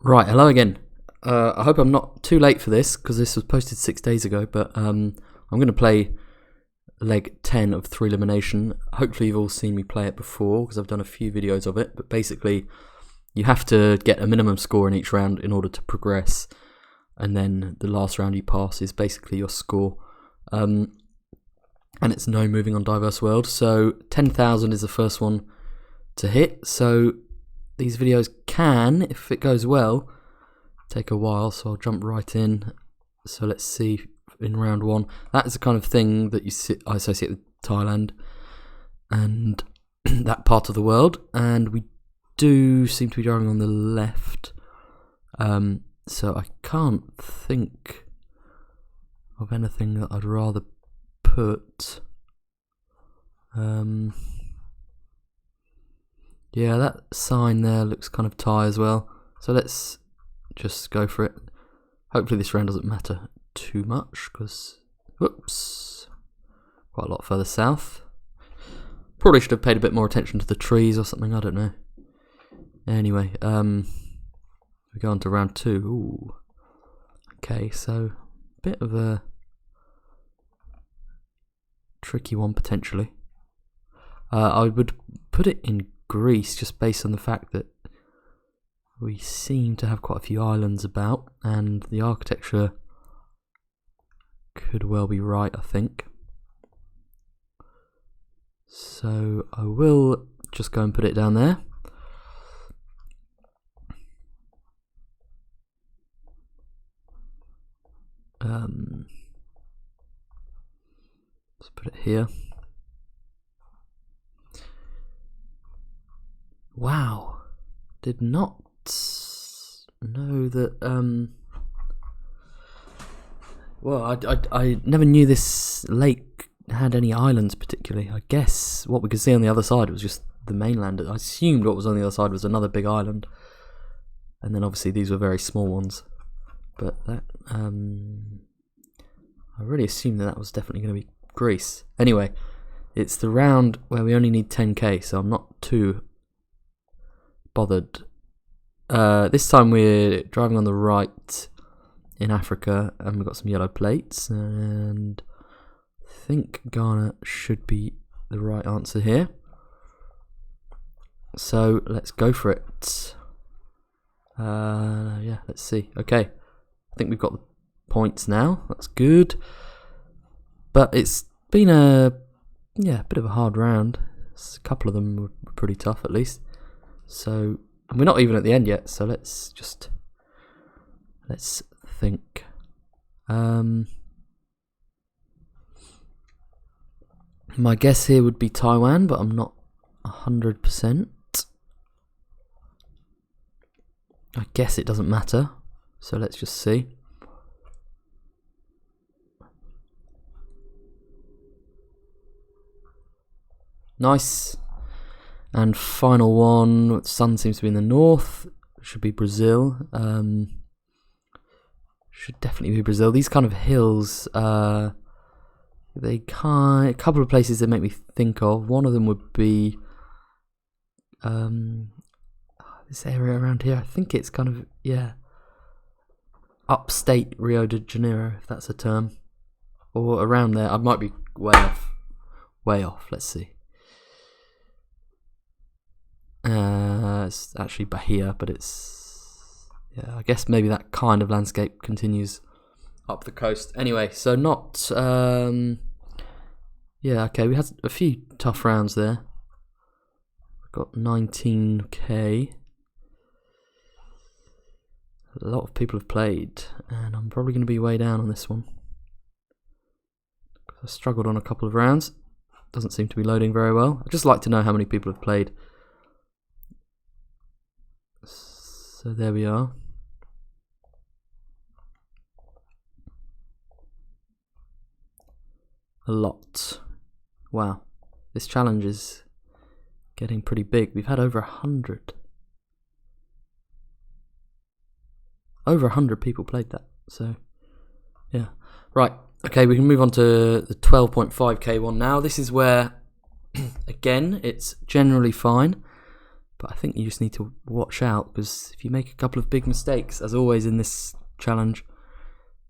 Right, hello again. I hope I'm not too late for this, because this was posted 6 days ago, but I'm going to play leg 10 of Threelimination. Hopefully you've all seen me play it before, because I've done a few videos of it, but basically you have to get a minimum score in each round in order to progress, and then the last round you pass is basically your score. And it's no moving on diverse world, so 10,000 is the first one to hit, so these videos can, if it goes well, take a while, so I'll jump right in. So let's see in round one. That is the kind of thing that I associate with Thailand and that part of the world, and we do seem to be driving on the left, so I can't think of anything that I'd rather put. Yeah, that sign there looks kind of Thai as well, so let's just go for it. Hopefully this round doesn't matter too much, because, whoops, quite a lot further south. Probably should have paid a bit more attention to the trees or something, I don't know. Anyway, we go on to round two. Ooh. Okay, so a bit of a tricky one potentially. I would put it in Greece, just based on the fact that we seem to have quite a few islands about, and the architecture could well be right, I think. So I will just go and put it down there. Let's put it here. Wow, did not know that, well, I never knew this lake had any islands particularly. I guess what we could see on the other side was just the mainland. I assumed what was on the other side was another big island, and then obviously these were very small ones, but that, I really assumed that was definitely going to be Greece. Anyway, it's the round where we only need 10k, so I'm not too bothered. This time we're driving on the right in Africa, and we've got some yellow plates, and I think Ghana should be the right answer here. So let's go for it. Yeah, let's see. Okay, I think we've got the points now. That's good. But it's been a bit of a hard round. A couple of them were pretty tough, at least. So, and we're not even at the end yet, so let's think. My guess here would be Taiwan, but I'm not 100%. I guess it doesn't matter, so let's just see. Nice. And final one, the sun seems to be in the north, should be Brazil. Should definitely be Brazil. These kind of hills, a couple of places they make me think of. One of them would be this area around here. I think it's kind of, upstate Rio de Janeiro, if that's a term, or around there. I might be way off. Let's see. It's actually Bahia, but it's, I guess maybe that kind of landscape continues up the coast. Anyway, so not, okay, we had a few tough rounds there. We've got 19k. A lot of people have played, and I'm probably going to be way down on this one. I struggled on a couple of rounds. Doesn't seem to be loading very well. I'd just like to know how many people have played. So there we are. A lot. Wow. This challenge is getting pretty big. We've had over 100. Over 100 people played that. So, yeah. Right. Okay, we can move on to the 12.5k one now. This is where, again, it's generally fine. But I think you just need to watch out, because if you make a couple of big mistakes, as always in this challenge,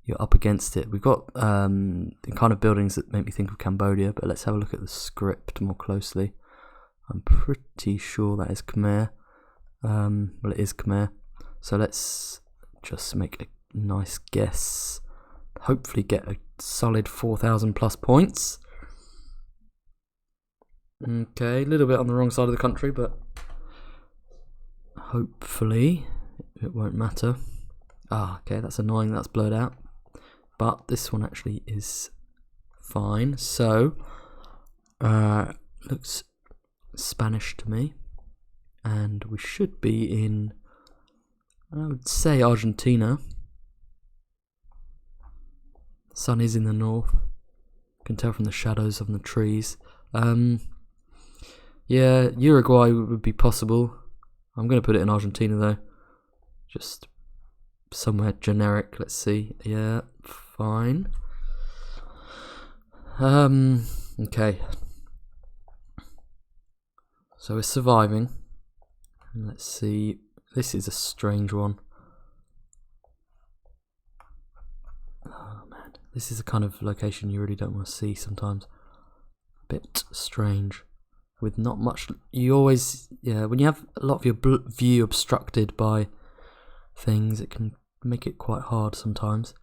you're up against it. We've got the kind of buildings that make me think of Cambodia, but let's have a look at the script more closely. I'm pretty sure that is Khmer. Well, it is Khmer. So let's just make a nice guess. Hopefully get a solid 4,000 plus points. Okay, a little bit on the wrong side of the country, but hopefully it won't matter. Okay, that's annoying, that's blurred out. But this one actually is fine. So, looks Spanish to me. And we should be in, I would say, Argentina. Sun is in the north. You can tell from the shadows on the trees. Yeah, Uruguay would be possible. I'm going to put it in Argentina though. Just somewhere generic, let's see. Yeah, fine. Okay. So we're surviving. Let's see. This is a strange one. Oh man, this is a kind of location you really don't want to see sometimes. A bit strange. With not much, you always, yeah, when you have a lot of your view obstructed by things, it can make it quite hard sometimes.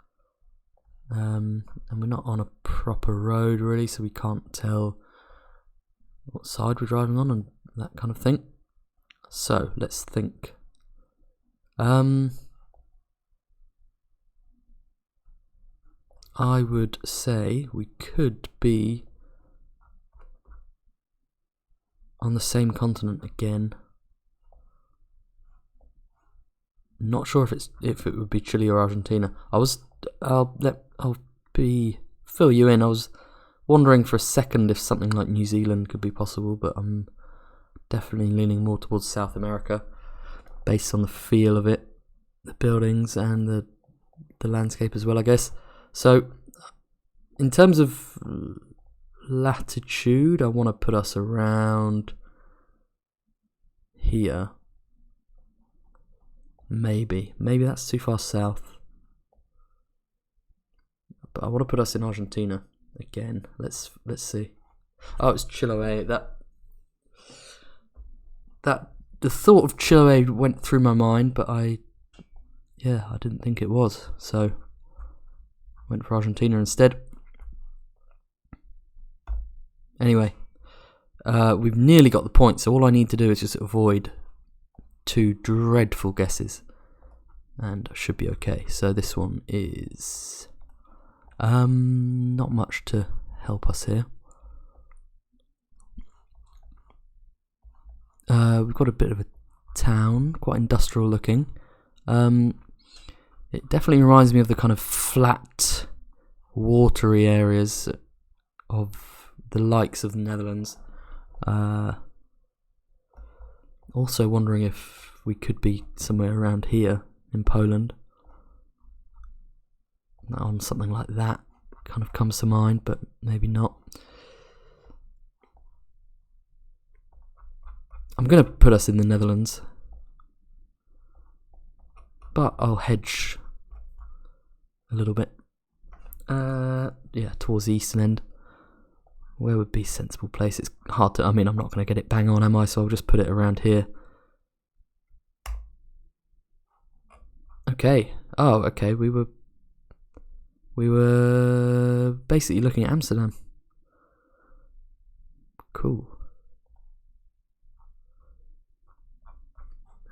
And we're not on a proper road really, so we can't tell what side we're driving on and that kind of thing. So let's think. I would say we could be on the same continent again. Not sure if it would be Chile or Argentina. I'll fill you in. I was wondering for a second if something like New Zealand could be possible, but I'm definitely leaning more towards South America, based on the feel of it, the buildings and the landscape as well, I guess. So, in terms of latitude, I want to put us around here. Maybe that's too far south, but I want to put us in Argentina again. Let's see. Oh, it's Chiloé. That the thought of Chiloé went through my mind, but I didn't think it was, so went for Argentina instead. Anyway, we've nearly got the point, so all I need to do is just avoid 2 dreadful guesses, and I should be okay. So this one is not much to help us here. We've got a bit of a town, quite industrial looking. It definitely reminds me of the kind of flat, watery areas of the likes of the Netherlands. Also wondering if we could be somewhere around here in Poland. On something like that kind of comes to mind, but maybe not. I'm going to put us in the Netherlands, but I'll hedge a little bit. Yeah, towards the eastern end. Where would be a sensible place? It's hard to, I'm not going to get it bang on, am I? So I'll just put it around here. Okay. Oh, okay. We were basically looking at Amsterdam. Cool.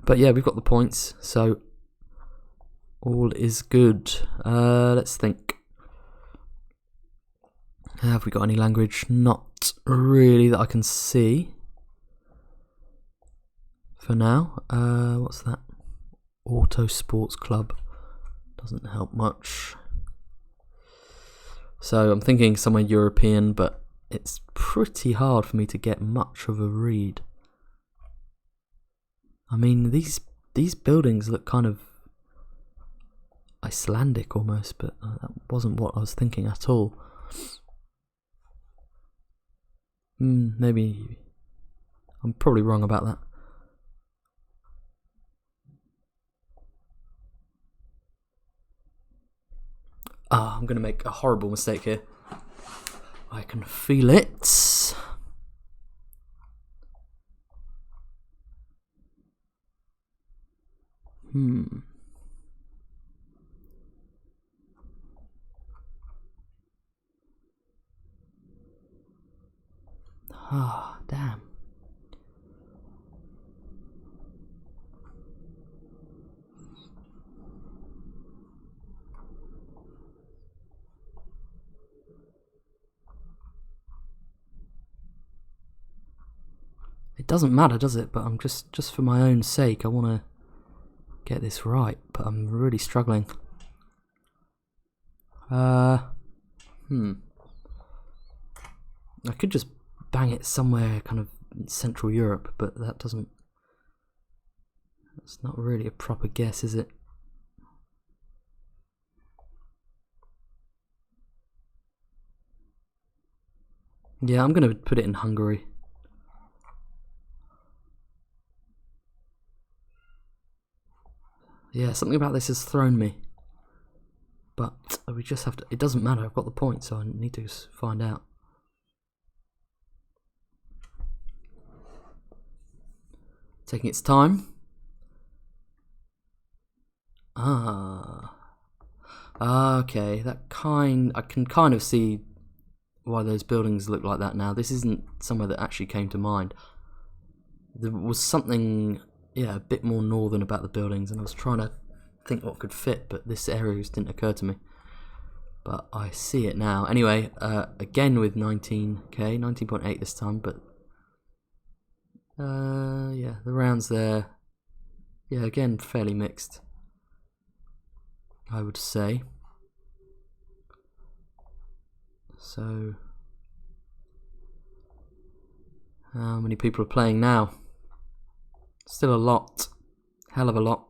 But yeah, we've got the points, so all is good. Let's think. Have we got any language? Not really that I can see for now. What's that? Auto Sports Club. Doesn't help much. So I'm thinking somewhere European, but it's pretty hard for me to get much of a read. I mean, these buildings look kind of Icelandic almost, but that wasn't what I was thinking at all. Maybe I'm probably wrong about that. Ah, I'm going to make a horrible mistake here. I can feel it. Ah, damn. It doesn't matter, does it? But I'm just for my own sake, I want to get this right, but I'm really struggling. I could just bang it somewhere kind of in Central Europe, but that's not really a proper guess, is it? Yeah, I'm going to put it in Hungary. Yeah, something about this has thrown me. But we just have to... It doesn't matter, I've got the point, so I need to find out. Taking its time. Okay, I can kind of see why those buildings look like that now. This isn't somewhere that actually came to mind. There was something, yeah, a bit more northern about the buildings, and I was trying to think what could fit, but this area just didn't occur to me. But I see it now. Anyway, again with 19k, 19.8 this time, but yeah, the rounds there, yeah, again fairly mixed, I would say. So, how many people are playing now? Still a lot, hell of a lot.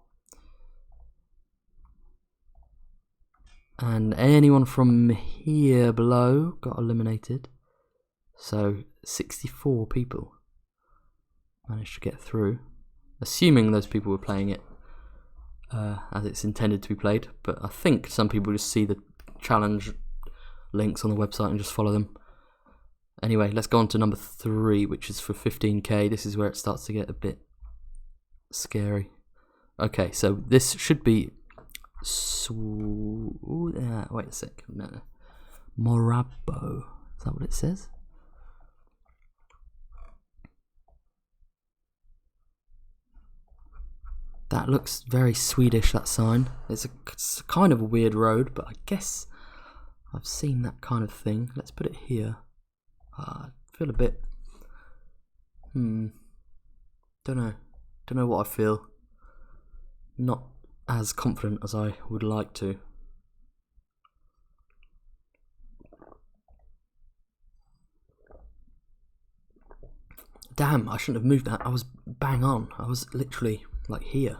And anyone from here below got eliminated. So 64 people managed to get through, assuming those people were playing it as it's intended to be played. But I think some people just see the challenge links on the website and just follow them. Anyway, let's go on to number 3, which is for 15k. This is where it starts to get a bit scary. Okay, so this should be wait a sec. No. Morabbo. Is that what it says? That looks very Swedish, that sign. It's kind of a weird road, but I guess I've seen that kind of thing. Let's put it here. I feel a bit... Don't know what I feel. Not as confident as I would like to. Damn, I shouldn't have moved that. I was bang on. I was literally like here,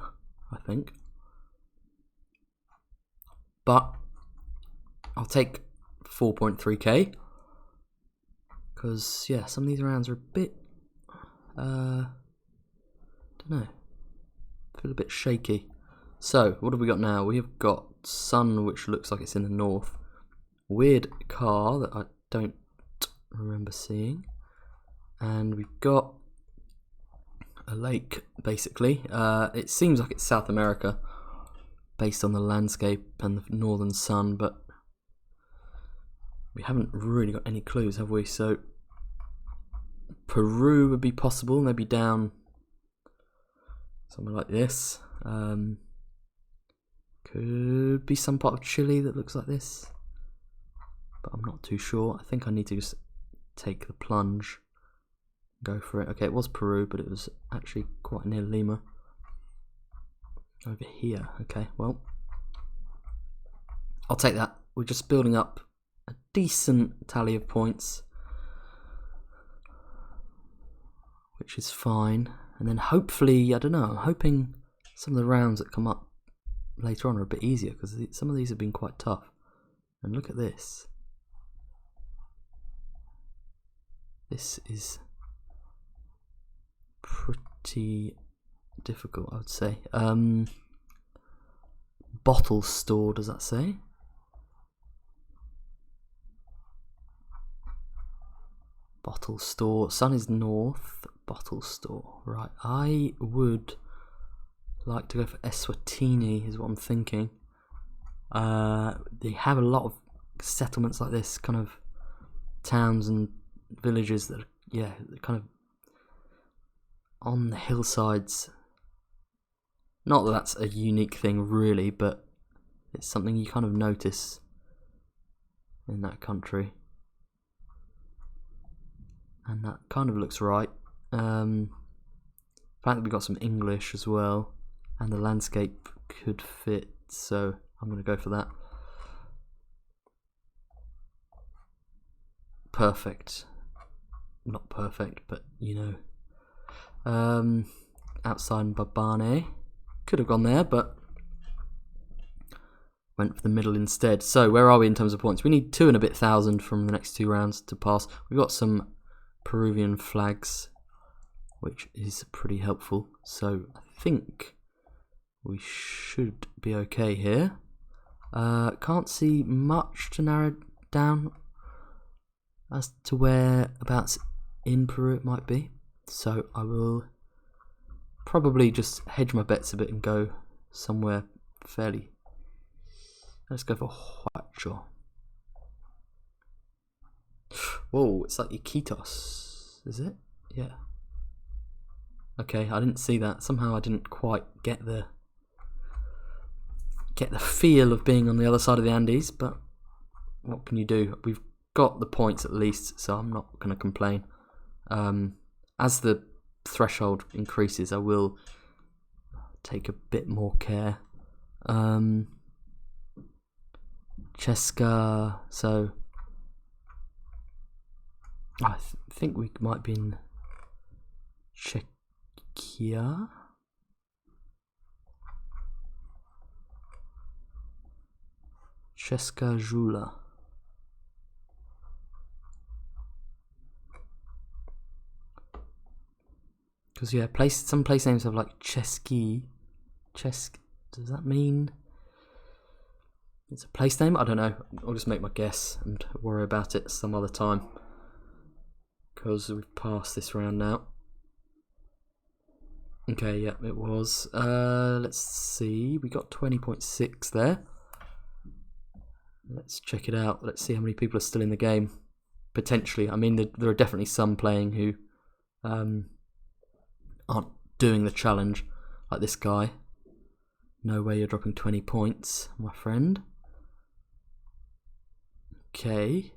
I think. But I'll take 4.3k. Because, yeah, some of these rounds are a bit... don't know. Feel a bit shaky. So, what have we got now? We have got sun, which looks like it's in the north. Weird car that I don't remember seeing. And we've got a lake, basically. It seems like it's South America, based on the landscape and the northern sun, but we haven't really got any clues, have we? So, Peru would be possible, maybe down somewhere like this. Could be some part of Chile that looks like this, but I'm not too sure. I think I need to just take the plunge, go for it. Okay, it was Peru, but it was actually quite near Lima. Over here. Okay, well, I'll take that. We're just building up a decent tally of points, which is fine. And then hopefully, I don't know, I'm hoping some of the rounds that come up later on are a bit easier, because some of these have been quite tough. And look at this. This is pretty difficult, I would say. Bottle store, does that say? Bottle store. Sun is north. Bottle store. Right. I would like to go for Eswatini, is what I'm thinking. They have a lot of settlements like this, kind of towns and villages that are, yeah, kind of on the hillsides. Not that that's a unique thing really, but it's something you kind of notice in that country. And that kind of looks right. The fact that we've got some English as well, and the landscape could fit, so I'm going to go for that. Perfect. Not perfect, but you know. Outside Babane. Could have gone there, but went for the middle instead. So where are we in terms of points? We need 2 and a bit thousand from the next 2 rounds to pass. We've got some Peruvian flags, which is pretty helpful. So I think we should be okay here. Can't see much to narrow down as to whereabouts in Peru it might be. So I will probably just hedge my bets a bit and go somewhere fairly. Let's go for Huacho. Whoa, it's like Iquitos, is it? Yeah. Okay, I didn't see that. Somehow I didn't quite get the feel of being on the other side of the Andes, but what can you do? We've got the points at least, so I'm not going to complain. As the threshold increases, I will take a bit more care. Cheska, so I think we might be in Czechia. Česká Žula. Because yeah, some place names have like Český. Does that mean it's a place name? I don't know. I'll just make my guess and worry about it some other time, because we've passed this round now. Okay, yeah, it was. Let's see. We got 20.6 there. Let's check it out. Let's see how many people are still in the game. Potentially. I mean, there are definitely some playing who aren't doing the challenge, like this guy. No way you're dropping 20 points, my friend. Okay.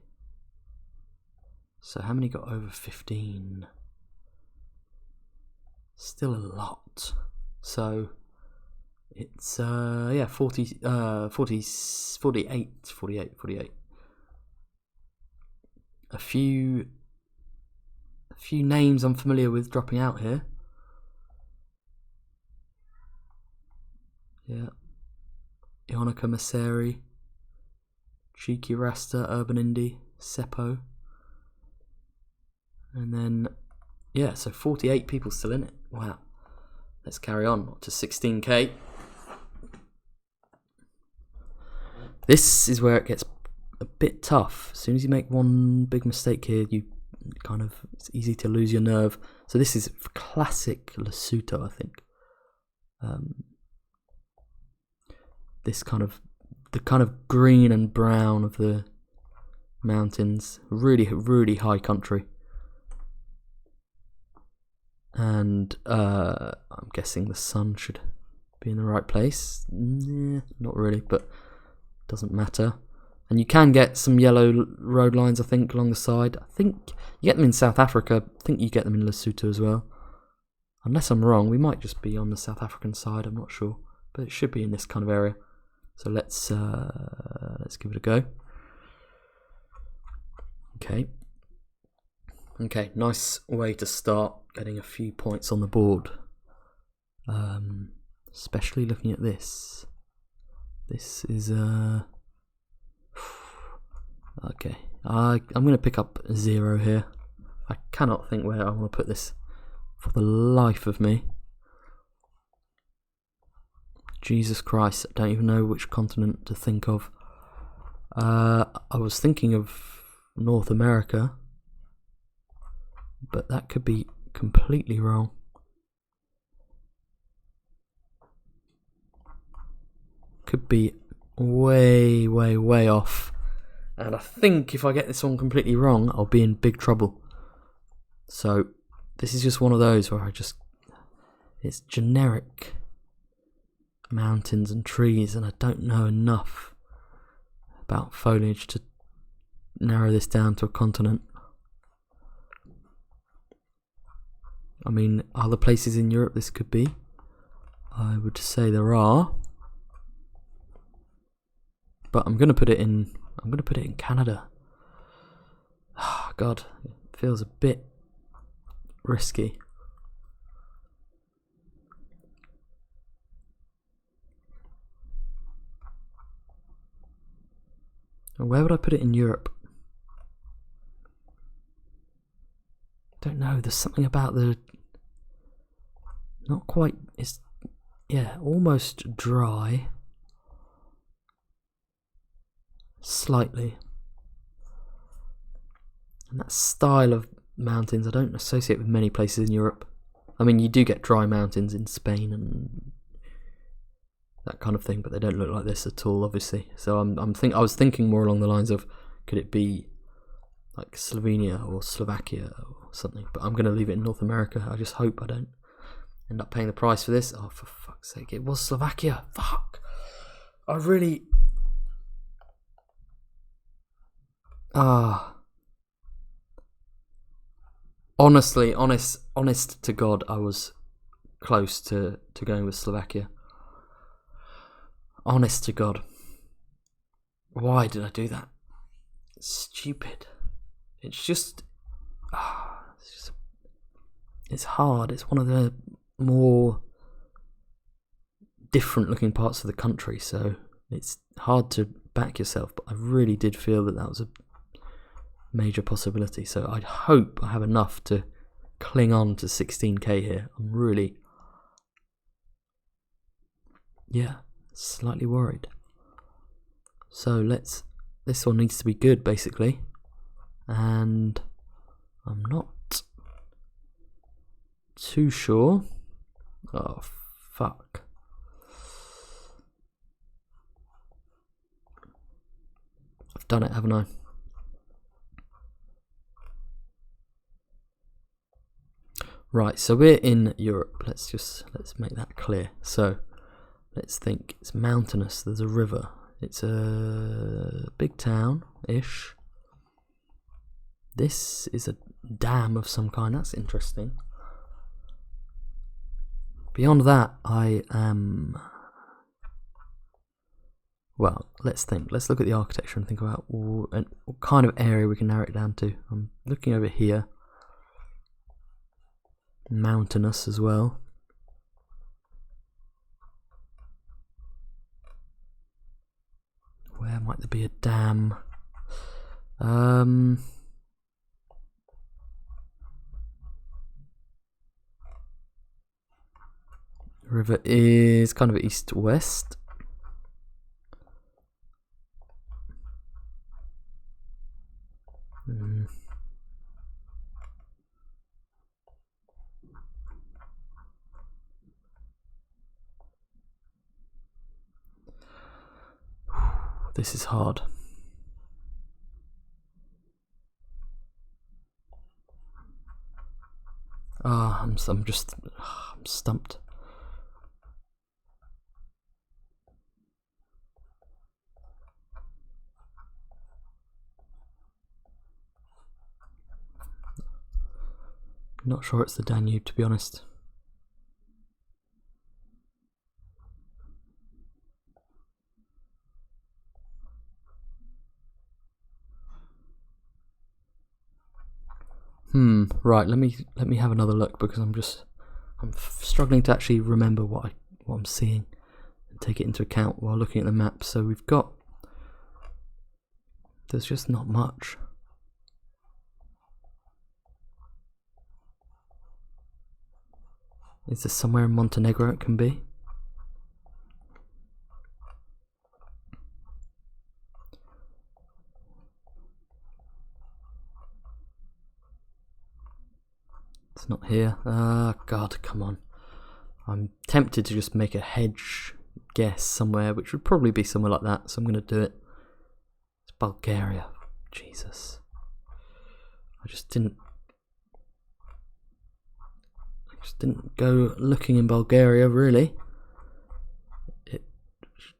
So how many got over 15? Still a lot. So it's yeah, 48. A few names I'm familiar with dropping out here. Yeah. Ionica Masseri, Cheeky Rasta, Urban Indie, Seppo. And then, yeah, so 48 people still in it. Wow. Let's carry on to 16k. This is where it gets a bit tough. As soon as you make one big mistake here, it's easy to lose your nerve. So this is classic Lesotho, I think. The kind of green and brown of the mountains, really, really high country. And I'm guessing the sun should be in the right place. Not really, but doesn't matter. And you can get some yellow road lines, I think, along the side. I think you get them in South Africa. I think you get them in Lesotho as well. Unless I'm wrong, we might just be on the South African side. I'm not sure, but it should be in this kind of area. So let's give it a go. Okay, nice way to start getting a few points on the board. Especially looking at this. This is okay. I'm going to pick up 0 here. I cannot think where I want to put this for the life of me. Jesus Christ, I don't even know which continent to think of. I was thinking of North America. but that could be completely wrong. Could be way, way, way off. And I think if I get this one completely wrong, I'll be in big trouble. So this is just one of those where it's generic mountains and trees, and I don't know enough about foliage to narrow this down to a continent. I mean, other places in Europe this could be. I would say there are. But I'm gonna put it in Canada. Oh, God, it feels a bit risky. Where would I put it in Europe? Don't know. There's something about the not quite. It's almost dry. Slightly. And that style of mountains I don't associate with many places in Europe. I mean, you do get dry mountains in Spain and that kind of thing, but they don't look like this at all, obviously. So I was thinking more along the lines of, could it be like Slovenia or Slovakia or something? But I'm going to leave it in North America. I just hope I don't end up paying the price for this. Oh, for fuck's sake, it was Slovakia. Fuck. Honestly, honest to God, I was close to going with Slovakia. Honest to God. Why did I do that? Stupid. It's hard. It's one of the more different looking parts of the country, so it's hard to back yourself, but I really did feel that was a major possibility. So I hope I have enough to cling on to 16k here. I'm really, slightly worried. So this one needs to be good, basically, and I'm not too sure. Oh, fuck. I've done it, haven't I? Right, so we're in Europe. Let's make that clear. So let's think. It's mountainous. There's a river. It's a big town-ish. This is a dam of some kind. That's interesting. Beyond that, I am... Well, let's think. Let's look at the architecture and think about what kind of area we can narrow it down to. I'm looking over here. Mountainous as well. Where might there be a dam? River is kind of east-west. This is hard. I'm stumped. Not sure it's the Danube, to be honest. Right, let me have another look, because I'm struggling to actually remember what I'm seeing and take it into account while looking at the map. So there's just not much. Is there somewhere in Montenegro it can be? It's not here. God, come on. I'm tempted to just make a hedge guess somewhere, which would probably be somewhere like that, so I'm going to do it. It's Bulgaria. Jesus. I just didn't go looking in Bulgaria, really. It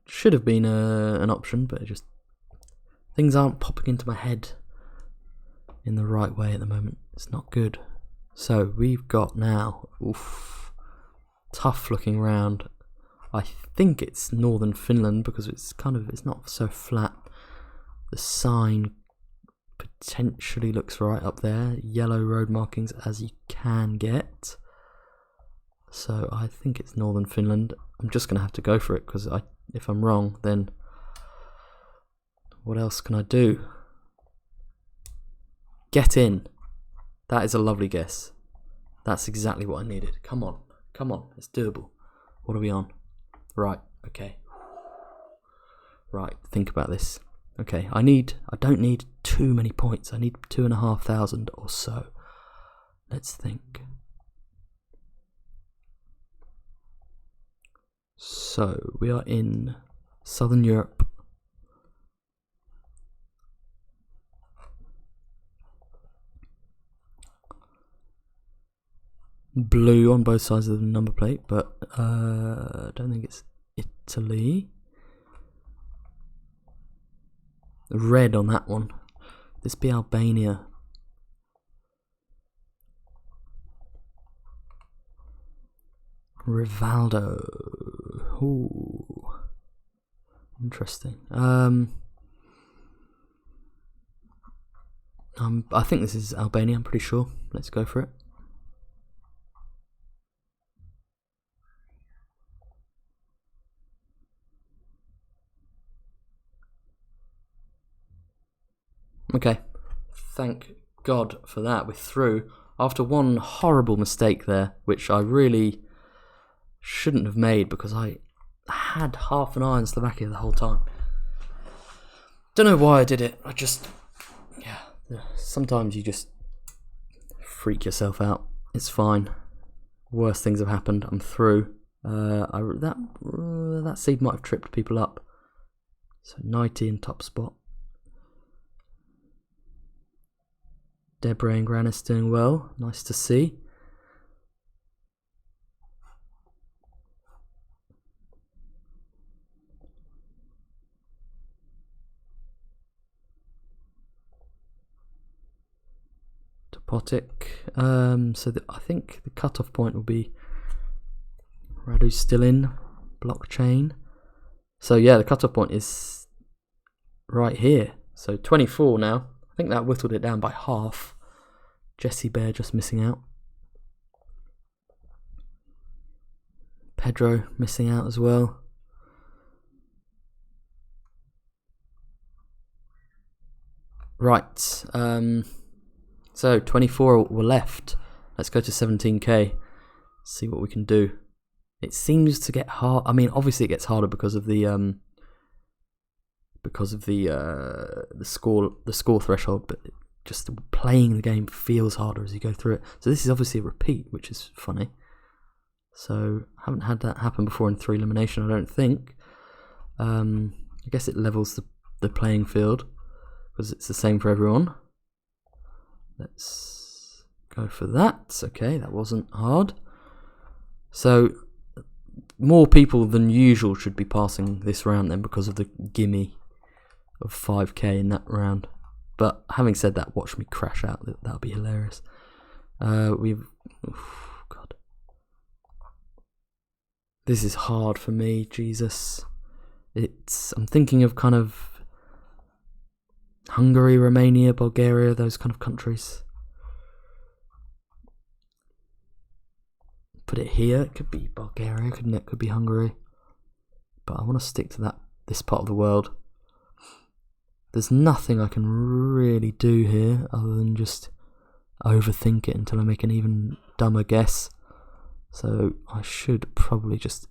should have been an option, but things aren't popping into my head in the right way at the moment. It's not good. So we've got now, tough looking round. I think it's northern Finland because it's not so flat. The sign potentially looks right up there. Yellow road markings as you can get. So I think it's northern Finland. I'm just going to have to go for it because if I'm wrong, then what else can I do? Get in. That is a lovely guess. That's exactly what I needed. Come on, it's doable. What are we on? Right, okay. Right, think about this. Okay, I don't need too many points. I need 2,500 or so. Let's think. So we are in Southern Europe. Blue on both sides of the number plate, but I don't think it's Italy. Red on that one. This be Albania. Rivaldo. Ooh. Interesting. I think this is Albania, I'm pretty sure. Let's go for it. Okay, thank God for that. We're through after one horrible mistake there, which I really shouldn't have made because I had half an eye on Slovakia the whole time. Don't know why I did it. Sometimes you just freak yourself out. It's fine. Worse things have happened. I'm through. That seed might have tripped people up. So 90 in top spot. Debray and Granis doing well. Nice to see. Topotic. I think the cutoff point will be Radu's still in. Blockchain. So yeah, the cutoff point is right here. So 24 now. I think that whittled it down by half. Jesse Bear just missing out. Pedro missing out as well. Right. So 24 were left. Let's go to 17k. See what we can do. It seems to get hard. I mean, obviously it gets harder because of the score threshold, but just playing the game feels harder as you go through it. So this is obviously a repeat, which is funny. So I haven't had that happen before in Threelimination, I don't think. I guess it levels the playing field because it's the same for everyone. Let's go for that. Okay, that wasn't hard. So more people than usual should be passing this round then because of the gimme of 5k in that round. But having said that, watch me crash out. That'll be hilarious. God. This is hard for me, Jesus. I'm thinking of kind of Hungary, Romania, Bulgaria, those kind of countries. Put it here. It could be Bulgaria, couldn't it? Could be Hungary. But I want to stick to this part of the world. There's nothing I can really do here other than just overthink it until I make an even dumber guess. So I should probably just...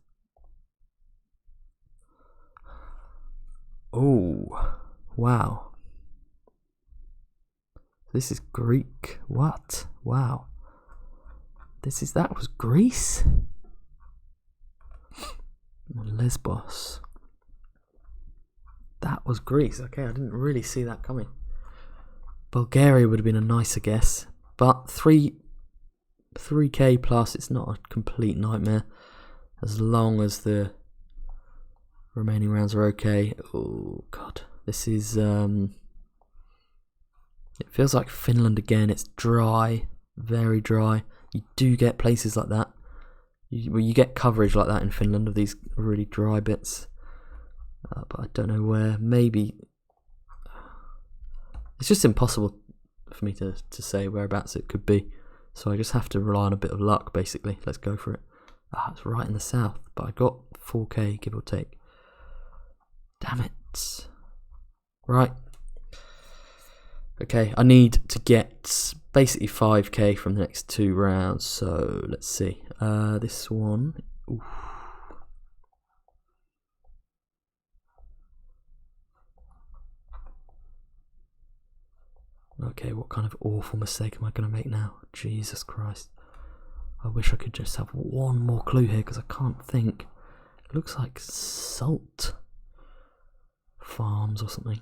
Oh, wow. This is Greek. What? Wow. That was Greece. Lesbos. That was Greece. Okay, I didn't really see that coming. Bulgaria would have been a nicer guess, but 3k plus, it's not a complete nightmare as long as the remaining rounds are okay. Oh god, this is it feels like Finland again. It's dry, very dry. You do get places like that. You get coverage like that in Finland of these really dry bits, but I don't know where. Maybe it's just impossible for me to say whereabouts it could be, so I just have to rely on a bit of luck basically. Let's go for it. It's right in the south, but I got 4k give or take. Damn it. Right. Okay, I need to get basically 5k from the next 2 rounds, so let's see. This one. Oof. Okay, what kind of awful mistake am I going to make now? Jesus Christ. I wish I could just have one more clue here because I can't think. It looks like salt farms or something.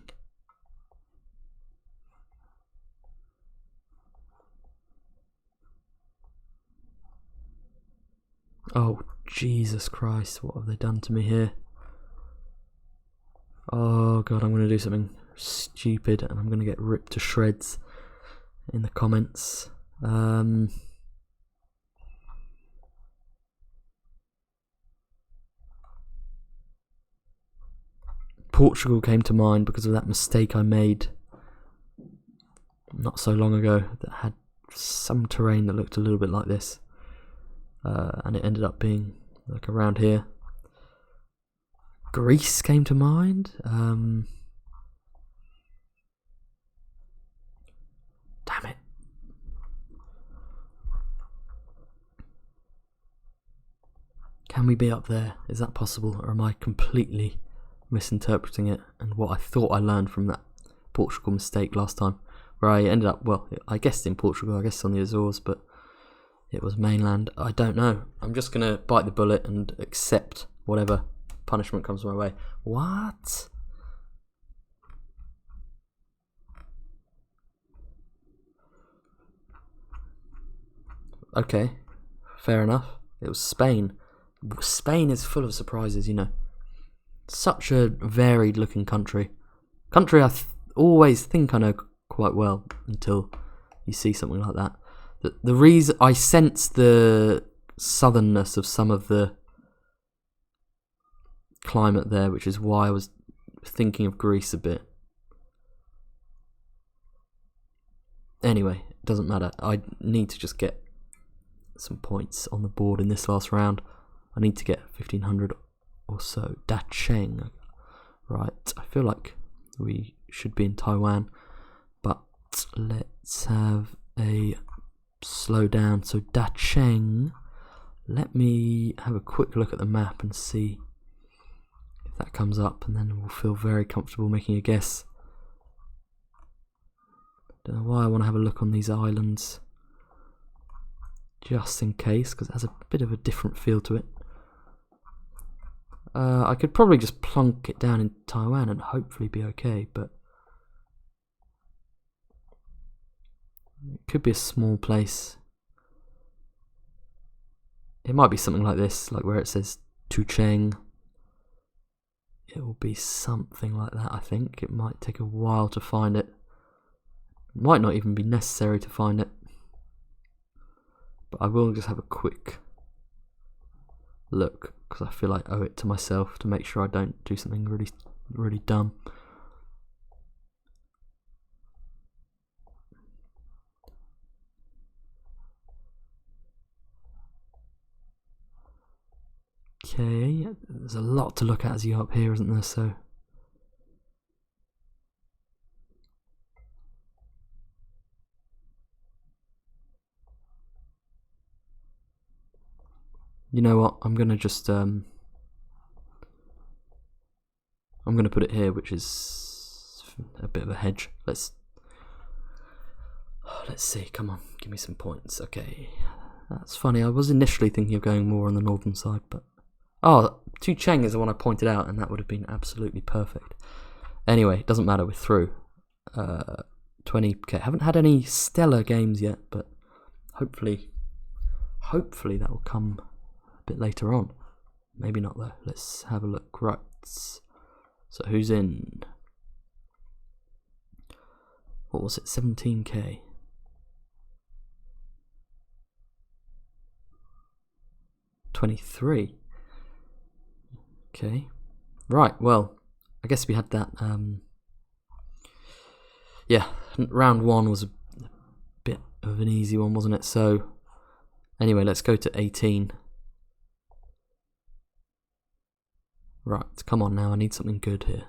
Oh, Jesus Christ, what have they done to me here? Oh god, I'm going to do something stupid and I'm going to get ripped to shreds in the comments. Portugal came to mind because of that mistake I made not so long ago that had some terrain that looked a little bit like this, and it ended up being like around here. Greece came to mind. Damn it. Can we be up there? Is that possible, or am I completely misinterpreting it and what I thought I learned from that Portugal mistake last time, where I ended up, well, I guessed in Portugal, I guessed on the Azores, but it was mainland. I don't know. I'm just going to bite the bullet and accept whatever punishment comes my way. What? Okay, fair enough. It was Spain. Spain is full of surprises, you know. Such a varied looking country. I always think I know quite well until you see something like that. The reason I sense the southernness of some of the climate there, which is why I was thinking of Greece a bit. Anyway, it doesn't matter. I need to just get some points on the board in this last round. I need to get 1500 or so. Dacheng. Right, I feel like we should be in Taiwan, but let's have a slow down. So Dacheng, let me have a quick look at the map and see if that comes up, and then we'll feel very comfortable making a guess. Don't know why I want to have a look on these islands, just in case, because it has a bit of a different feel to it. I could probably just plonk it down in Taiwan and hopefully be okay, but it could be a small place. It might be something like this, like where it says Tucheng. It will be something like that, I think. It might take a while to find it. It might not even be necessary to find it. But I will just have a quick look, because I feel I owe it to myself to make sure I don't do something really, really dumb. Okay, there's a lot to look at as you go up here, isn't there? So you know what? I'm gonna just I'm gonna put it here, which is a bit of a hedge. Let's see. Come on, give me some points. Okay, That's funny. I was initially thinking of going more on the northern side, but... Oh, Tu Cheng is the one I pointed out, and that would have been absolutely perfect. Anyway, it doesn't matter, we're through. 20k. Haven't had any stellar games yet, but hopefully that will come a bit later on. Maybe not though. Let's have a look. Right. So who's in? What was it? 17k. $23. Okay. Right. Well, I guess we had that. Yeah, round 1 was a bit of an easy one, wasn't it? So, anyway, let's go to 18. Right, come on now, I need something good here.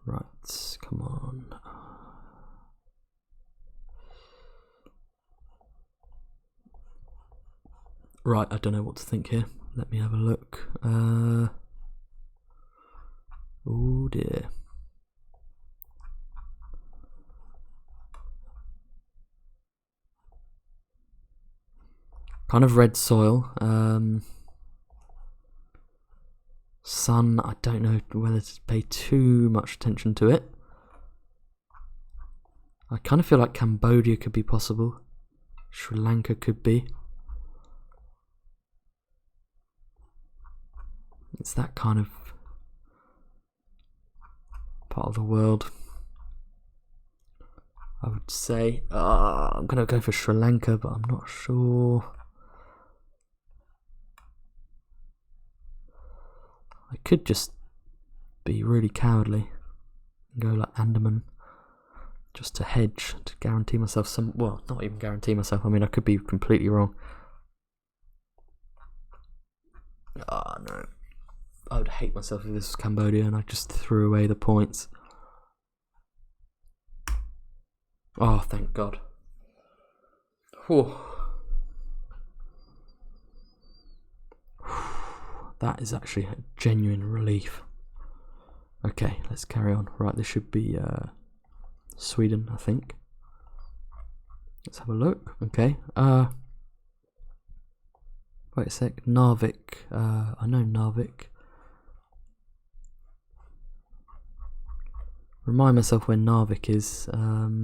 Right, come on. Right, I don't know what to think here. Let me have a look. Oh dear. Kind of red soil. Sun, I don't know whether to pay too much attention to it. I kind of feel like Cambodia could be possible. Sri Lanka could be. It's that kind of part of the world, I would say. I'm going to go for Sri Lanka, but I'm not sure. I could just be really cowardly and go like Andaman, just to hedge, to guarantee myself some... Well, not even guarantee myself, I mean I could be completely wrong. Oh no. I would hate myself if this was Cambodia and I just threw away the points. Oh, thank God. Whew. That is actually a genuine relief. Okay, let's carry on. Right, this should be Sweden, I think. Let's have a look. Okay. Wait a sec. Narvik. I know Narvik. Remind myself where Narvik is. I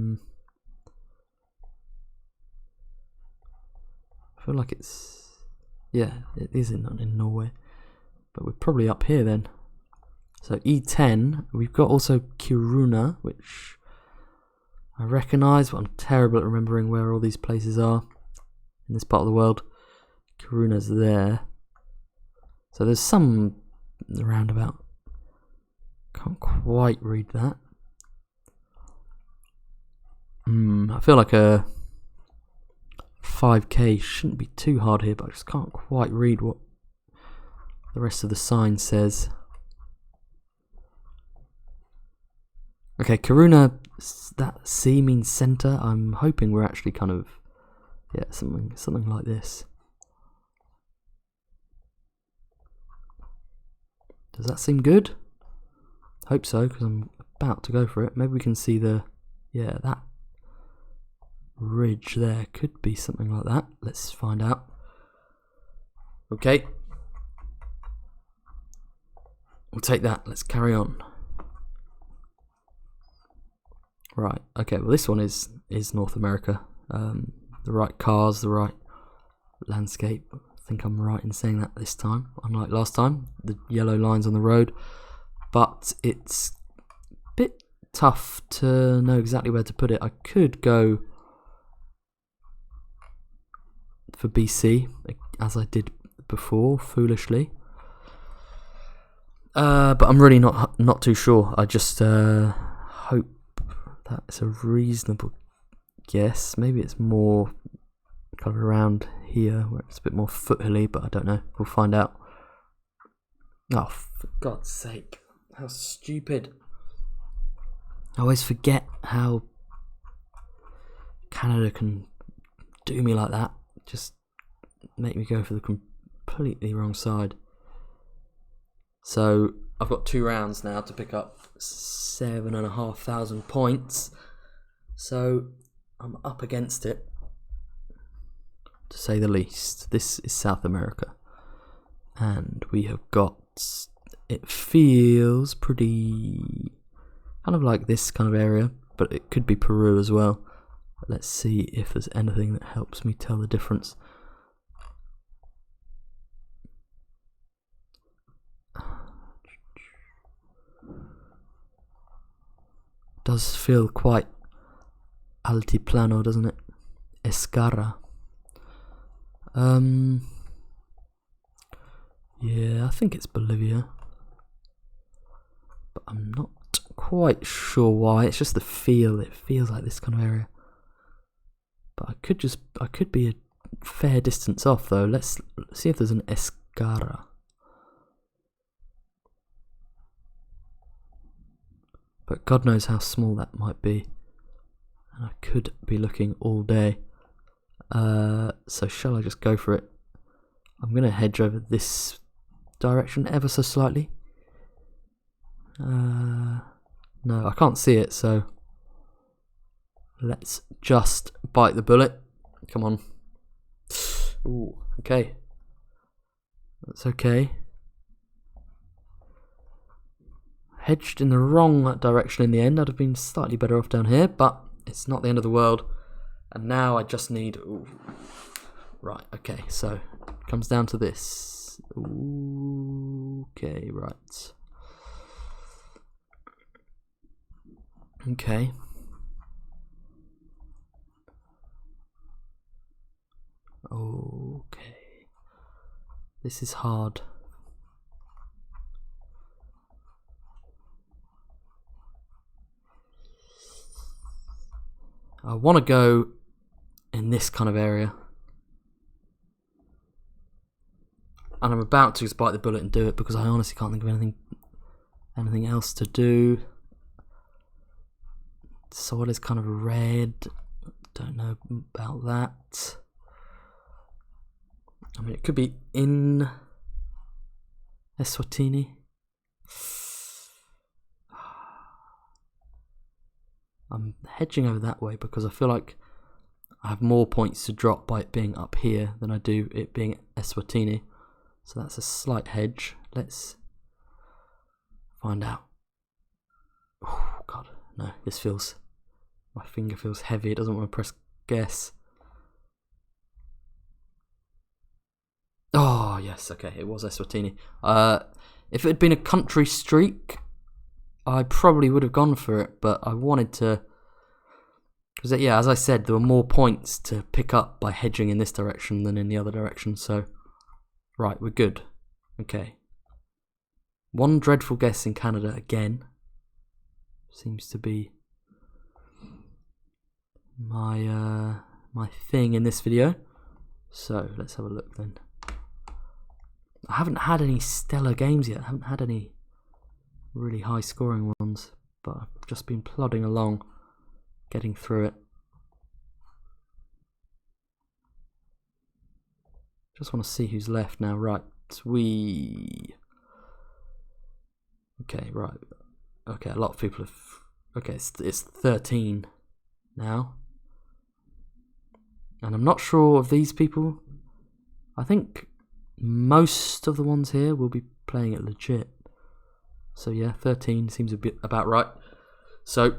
feel like it's... Yeah, it is in Norway. But we're probably up here then. So E10, we've got also Kiruna, which I recognise, but I'm terrible at remembering where all these places are in this part of the world. Kiruna's there. So there's some roundabout. Can't quite read that. I feel like a 5k shouldn't be too hard here, but I just can't quite read what the rest of the sign says. Okay, Kiruna, that C means centre. I'm hoping we're actually kind of, yeah, something like this. Does that seem good? Hope so, because I'm about to go for it. Maybe we can see the, yeah, that ridge there could be something like that. Let's find out. Okay. We'll take that. Let's carry on. Right. Okay. Well, this one is North America. The right cars, the right landscape. I think I'm right in saying that this time, unlike last time. The yellow lines on the road, but it's a bit tough to know exactly where to put it. I could go for BC, as I did before, foolishly. But I'm really not too sure. I just hope that's a reasonable guess. Maybe it's more kind of around here, where it's a bit more foothilly, but I don't know. We'll find out. Oh, for God's sake. How stupid. I always forget how Canada can do me like that. Just make me go for the completely wrong side. So I've got 2 rounds now to pick up 7,500 points. So I'm up against it, to say the least. This is South America, and we have got, it feels pretty kind of like this kind of area, but it could be Peru as well. Let's see if there's anything that helps me tell the difference. Does feel quite altiplano, doesn't it? Escara. Yeah, I think it's Bolivia, but I'm not quite sure why. It's just the feel. It feels like this kind of area, but I could be a fair distance off though. Let's see if there's an Escara. But God knows how small that might be, and I could be looking all day. So shall I just go for it? I'm going to hedge over this direction ever so slightly. No, I can't see it, so let's just bite the bullet. Come on. Ooh, okay. That's okay. Hedged in the wrong direction in the end. I'd have been slightly better off down here, but it's not the end of the world. And now I just need... Ooh. Right, okay, so it comes down to this. Ooh, okay, right. Okay. Okay. This is hard. I want to go in this kind of area, and I'm about to just bite the bullet and do it because I honestly can't think of anything else to do. Soil is kind of red. Don't know about that. I mean, it could be in Eswatini. I'm hedging over that way because I feel like I have more points to drop by it being up here than I do it being Eswatini. So that's a slight hedge. Let's find out. Oh God, no, this feels... My finger feels heavy. It doesn't want to press guess. Oh, yes, okay, it was Eswatini. If it had been a country streak, I probably would have gone for it, but I wanted to... Because, yeah, as I said, there were more points to pick up by hedging in this direction than in the other direction, so... Right, we're good. Okay. One dreadful guess in Canada again. Seems to be my my thing in this video. So, let's have a look then. I haven't had any stellar games yet. I haven't had any really high scoring ones, but I've just been plodding along, getting through it. Just want to see who's left now. Right, okay, right. Okay, a lot of people have... Okay, it's 13 now. And I'm not sure of these people. I think most of the ones here will be playing it legit. So yeah, 13 seems a bit about right. So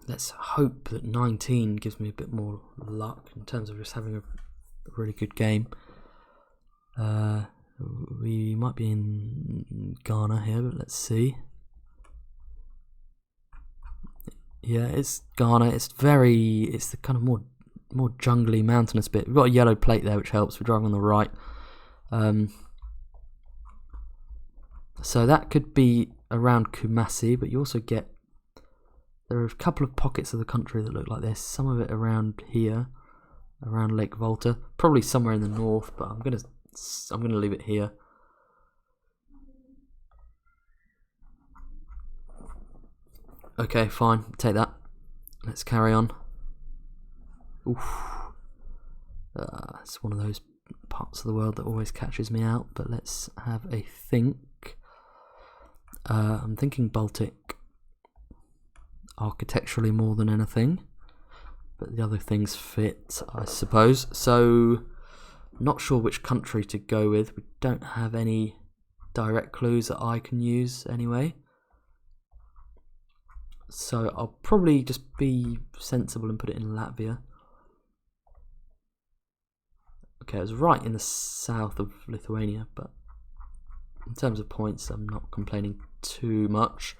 let's hope that 19 gives me a bit more luck in terms of just having a really good game. We might be in Ghana here, but let's see. Yeah, it's Ghana. It's the kind of more jungly, mountainous bit. We've got a yellow plate there, which helps. We're driving on the right. So that could be around Kumasi, but you also get... There are a couple of pockets of the country that look like this. Some of it around here, around Lake Volta. Probably somewhere in the north, but I'm gonna leave it here. Okay, fine. Take that. Let's carry on. Oof. It's one of those parts of the world that always catches me out, but let's have a think. I'm thinking Baltic. architecturally more than anything, but the other things fit, I suppose. So, not sure which country to go with. We don't have any direct clues that I can use anyway. So I'll probably just be sensible and put it in Latvia. Okay, it was right in the south of Lithuania, but in terms of points, I'm not complaining too much.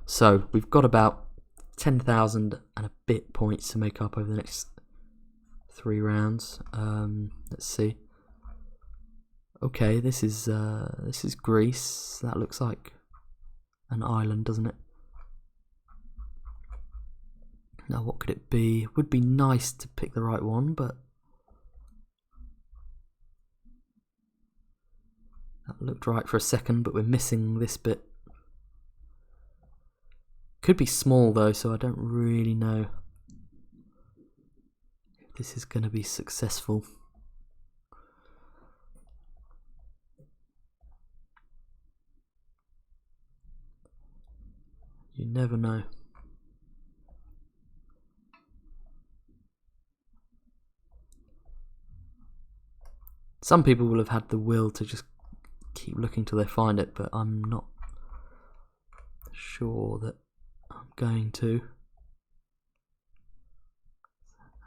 So we've got about 10,000 and a bit points to make up over the next 3 rounds. Let's see. Okay, this is Greece. That looks like an island, doesn't it? Now, what could it be? It would be nice to pick the right one, but that looked right for a second, but we're missing this bit. Could be small though, so I don't really know if this is going to be successful. You never know. Some people will have had the will to just keep looking till they find it, but I'm not sure that I'm going to.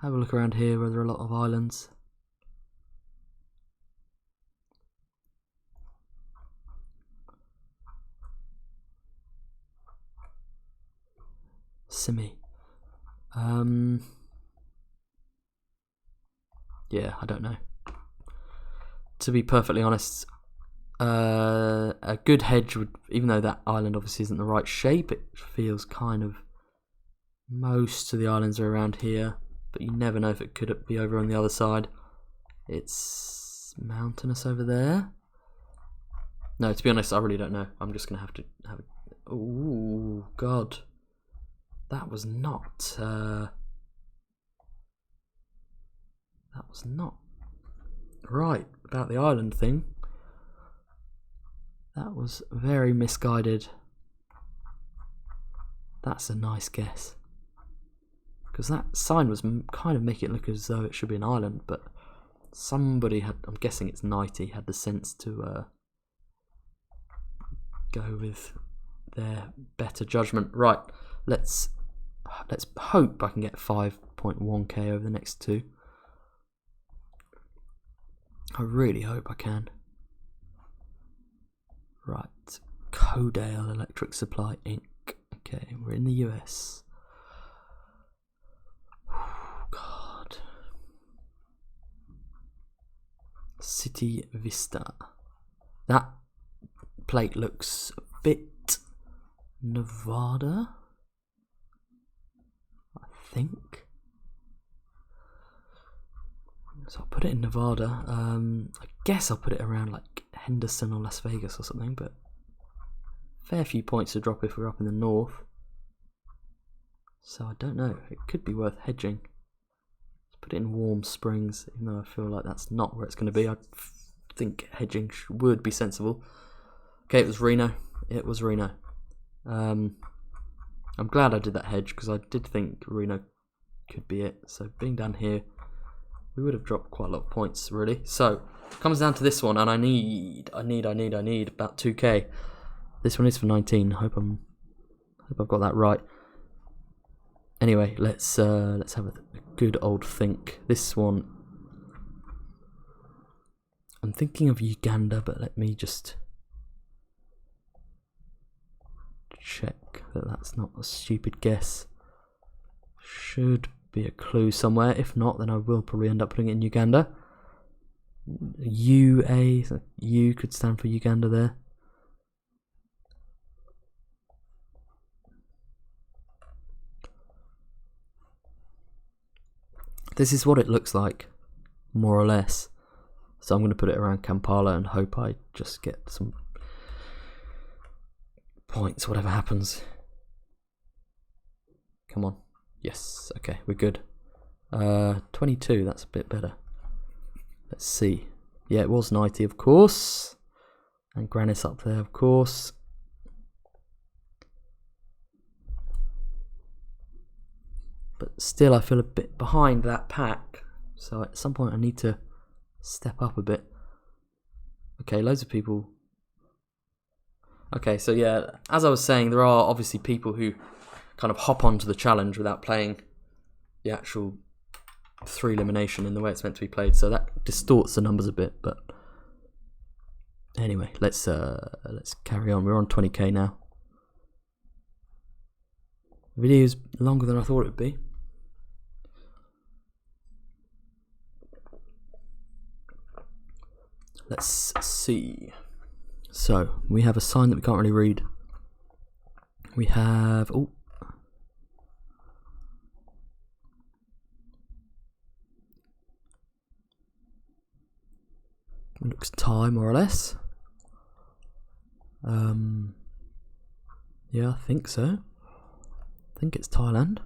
Have a look around here where there are a lot of islands. Simi. Yeah, I don't know. To be perfectly honest, a good hedge would, even though that island obviously isn't the right shape, it feels kind of, most of the islands are around here, but you never know if it could be over on the other side. It's mountainous over there. No, to be honest, I really don't know. I'm just going to have a... Ooh, God. That was not... that was not right about the island thing. That was very misguided. That's a nice guess. Because that sign was kind of making it look as though it should be an island, but somebody had, I'm guessing it's Nighty, had the sense to go with their better judgment. Right, let's hope I can get 5.1k over the next 2. I really hope I can. Right, Codale Electric Supply Inc. Okay, we're in the US. God. City Vista. That plate looks a bit Nevada, I think. So I'll put it in Nevada. I guess I'll put it around like Henderson or Las Vegas or something, but fair few points to drop if we're up in the north. So I don't know. It could be worth hedging. Let's put it in Warm Springs, even though I feel like that's not where it's going to be. I think hedging would be sensible. Okay, it was Reno. It was Reno. I'm glad I did that hedge because I did think Reno could be it. So being down here, we would have dropped quite a lot of points, really. So it comes down to this one, and I need about 2k. This one is for 19. Hope I've got that right. Anyway, let's have a good old think. This one, I'm thinking of Uganda, but let me just check that that's not a stupid guess. Should be a clue somewhere. If not, then I will probably end up putting it in Uganda. UA, so U could stand for Uganda there. This is what it looks like, more or less. So I'm going to put it around Kampala and hope I just get some points, whatever happens. Come on. Yes, okay, we're good. 22, that's a bit better. Let's see. Yeah, it was 90, of course. And Grannis up there, of course. but still I feel a bit behind that pack. So at some point I need to step up a bit. Okay, loads of people. Okay, so yeah, as I was saying, there are obviously people who kind of hop onto the challenge without playing the actual Threelimination in the way it's meant to be played, so that distorts the numbers a bit. But anyway, let's carry on. We're on 20k now. The video is longer than I thought it would be. Let's see. So we have a sign that we can't really read. We have looks Thai more or less. Yeah, I think so. I think it's Thailand.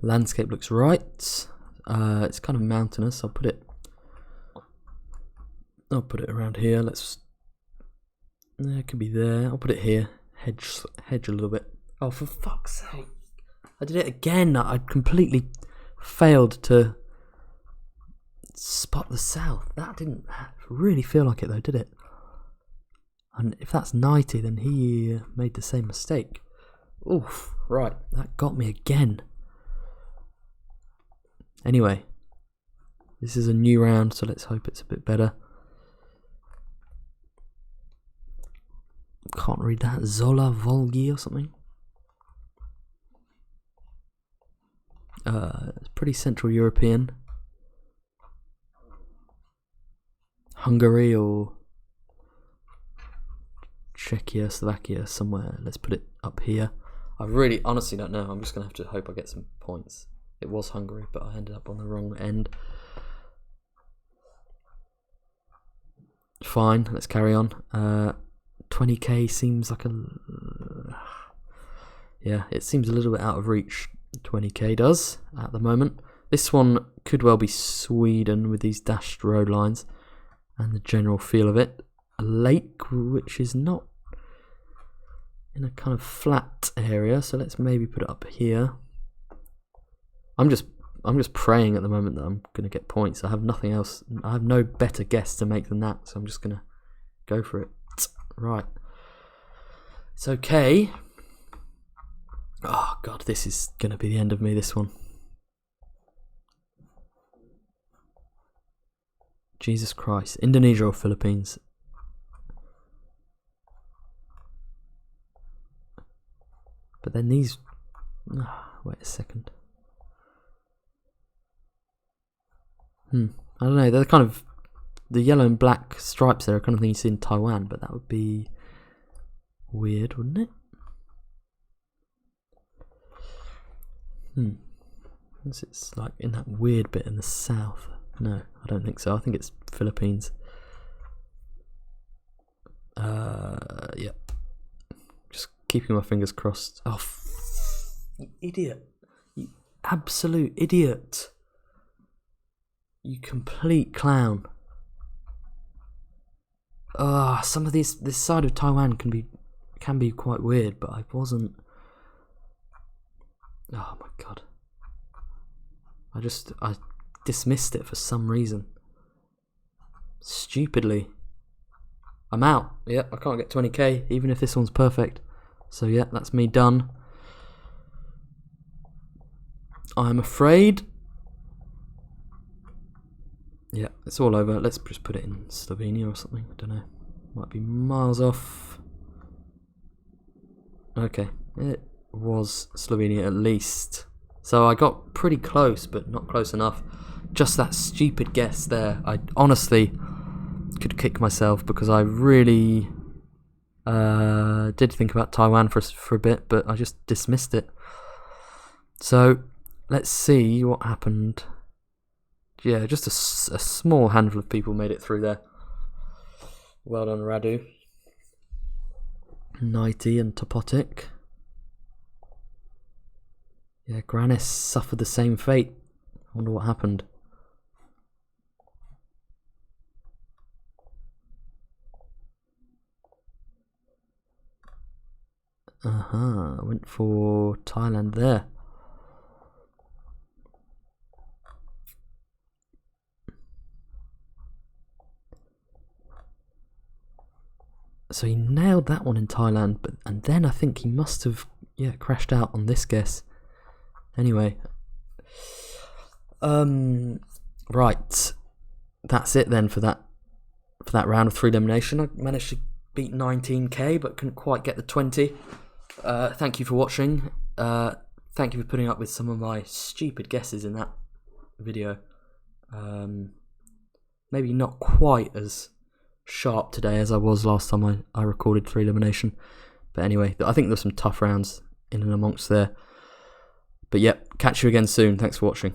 Landscape looks right. It's kind of mountainous. I'll put it around here. It could be there. I'll put it here. Hedge a little bit. Oh, for fuck's sake! I did it again. I completely failed to spot the south. That didn't really feel like it though, did it? And if that's 90, then he made the same mistake. Oof, right, that got me again. Anyway, this is a new round, so let's hope it's a bit better. Can't read that. Zola Volgi or something. It's pretty Central European. Hungary or Czechia, Slovakia, somewhere. Let's put it up here. I really honestly don't know. I'm just going to have to hope I get some points. It was Hungary, but I ended up on the wrong end. Fine, let's carry on. 20k seems like yeah, it seems a little bit out of reach. 20k does at the moment. This one could well be Sweden with these dashed road lines and the general feel of it. A lake which is not in a kind of flat area, so let's maybe put it up here. I'm just praying at the moment that I'm going to get points. I have nothing else. I have no better guess to make than that, so I'm just going to go for it. Right. It's okay. Oh god, this is going to be the end of me, this one. Jesus Christ. Indonesia or Philippines? But then these... wait a second. I don't know, they're kind of... The yellow and black stripes there are kind of thing you see in Taiwan, but that would be weird, wouldn't it? Unless it's like in that weird bit in the south. No, I don't think so. I think it's Philippines. Yeah. Just keeping my fingers crossed. Oh, you idiot. You absolute idiot. You complete clown. Some of this side of Taiwan can be quite weird, but I wasn't. Oh my god. I dismissed it for some reason. Stupidly. I'm out. Yep, I can't get 20k, even if this one's perfect. So yeah, that's me done. I'm afraid. Yeah, it's all over. Let's just put it in Slovenia or something. I don't know. Might be miles off. Okay, it was Slovenia at least. So I got pretty close, but not close enough. Just that stupid guess there. I honestly could kick myself because I really did think about Taiwan for a bit, but I just dismissed it. So let's see what happened. Yeah, just a small handful of people made it through there. Well done, Radu. Nighty and Topotic. Yeah, Granis suffered the same fate. I wonder what happened. I went for Thailand there. So he nailed that one in Thailand, and then I think he must have crashed out on this guess. Anyway, right, that's it then for that round of Threelimination. I managed to beat 19k, but couldn't quite get the 20. Thank you for watching. Thank you for putting up with some of my stupid guesses in that video. Maybe not quite as sharp today as I was last time I recorded Threelimination, but anyway, I think there's some tough rounds in and amongst there. But yep, catch you again soon. Thanks for watching.